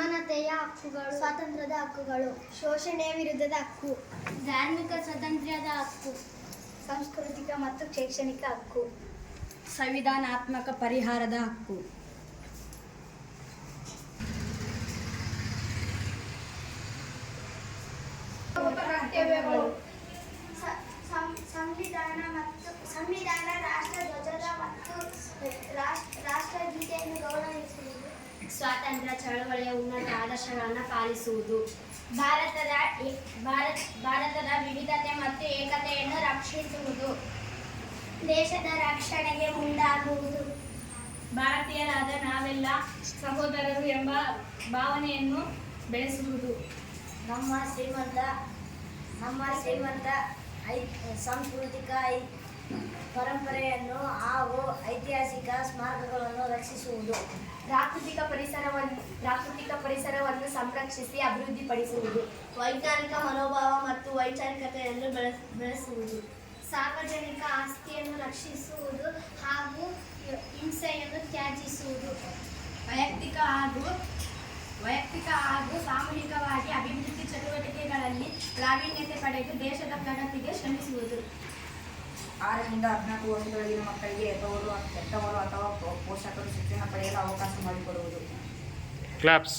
ಸಮಾನತೆಯ ಹಕ್ಕುಗಳು, ಸ್ವಾತಂತ್ರ್ಯದ ಹಕ್ಕುಗಳು, ಶೋಷಣೆಯ ವಿರುದ್ಧದ ಹಕ್ಕು, ಧಾರ್ಮಿಕ ಸ್ವಾತಂತ್ರ್ಯದ ಹಕ್ಕು, ಸಾಂಸ್ಕೃತಿಕ ಮತ್ತು ಶೈಕ್ಷಣಿಕ ಹಕ್ಕು, ಸಂವಿಧಾನಾತ್ಮಕ ಪರಿಹಾರದ ಹಕ್ಕು. ಕರ್ತವ್ಯಗಳು ಸಂವಿಧಾನ ರಾಷ್ಟ್ರ ಧ್ವಜದ ಮತ್ತು ರಾಷ್ಟ್ರಗೀತೆಯನ್ನು ಗೌರವಿಸುವುದು, ಸ್ವಾತಂತ್ರ್ಯ ಚಳವಳಿಯ ಉನ್ನತ ಆದರ್ಶಗಳನ್ನು ಪಾಲಿಸುವುದು, ಭಾರತದ ವಿವಿಧತೆ ಮತ್ತು ಏಕತೆಯನ್ನು ರಕ್ಷಿಸುವುದು, ದೇಶದ ರಕ್ಷಣೆಗೆ ಮುಂದಾಗುವುದು, ಭಾರತೀಯರಾದ ನಾವೆಲ್ಲ ಸಹೋದರರು ಎಂಬ ಭಾವನೆಯನ್ನು ಬೆಳೆಸುವುದು, ನಮ್ಮ ಶ್ರೀಮಂತ ಸಾಂಸ್ಕೃತಿಕ ಪರಂಪರೆಯನ್ನು ಹಾಗೂ ಐತಿಹಾಸಿಕ ಸ್ಮಾರಕಗಳನ್ನು ರಕ್ಷಿಸುವುದು, ಪ್ರಾಕೃತಿಕ ಪರಿಸರವನ್ನು ಸಂರಕ್ಷಿಸಿ ಅಭಿವೃದ್ಧಿಪಡಿಸುವುದು, ವೈಜ್ಞಾನಿಕ ಮನೋಭಾವ ಮತ್ತು ವೈಚಾರಿಕತೆಯನ್ನು ಬೆಳೆಸುವುದು, ಸಾರ್ವಜನಿಕ ಆಸ್ತಿಯನ್ನು ರಕ್ಷಿಸುವುದು ಹಾಗೂ ಹಿಂಸೆಯನ್ನು ತ್ಯಜಿಸುವುದು, ವೈಯಕ್ತಿಕ ಹಾಗೂ ಸಾಮೂಹಿಕವಾಗಿ ಅಭಿವೃದ್ಧಿ ಚಟುವಟಿಕೆಗಳಲ್ಲಿ ಪ್ರಾವೀಣ್ಯತೆ ಪಡೆದು ದೇಶದ ಪ್ರಗತಿಗೆ ಶ್ರಮಿಸುವುದು. 6 ರಿಂದ 14 ವರ್ಷದೊಳಗಿನ ಮಕ್ಕಳಿಗೆ ಹೆತ್ತವರು ಅಥವಾ ಪೋಷಕರು ಶಿಕ್ಷಣ ಪಡೆಯಲು ಅವಕಾಶ ಮಾಡಿಕೊಡುವುದು. ಕ್ಲಾಪ್ಸ್.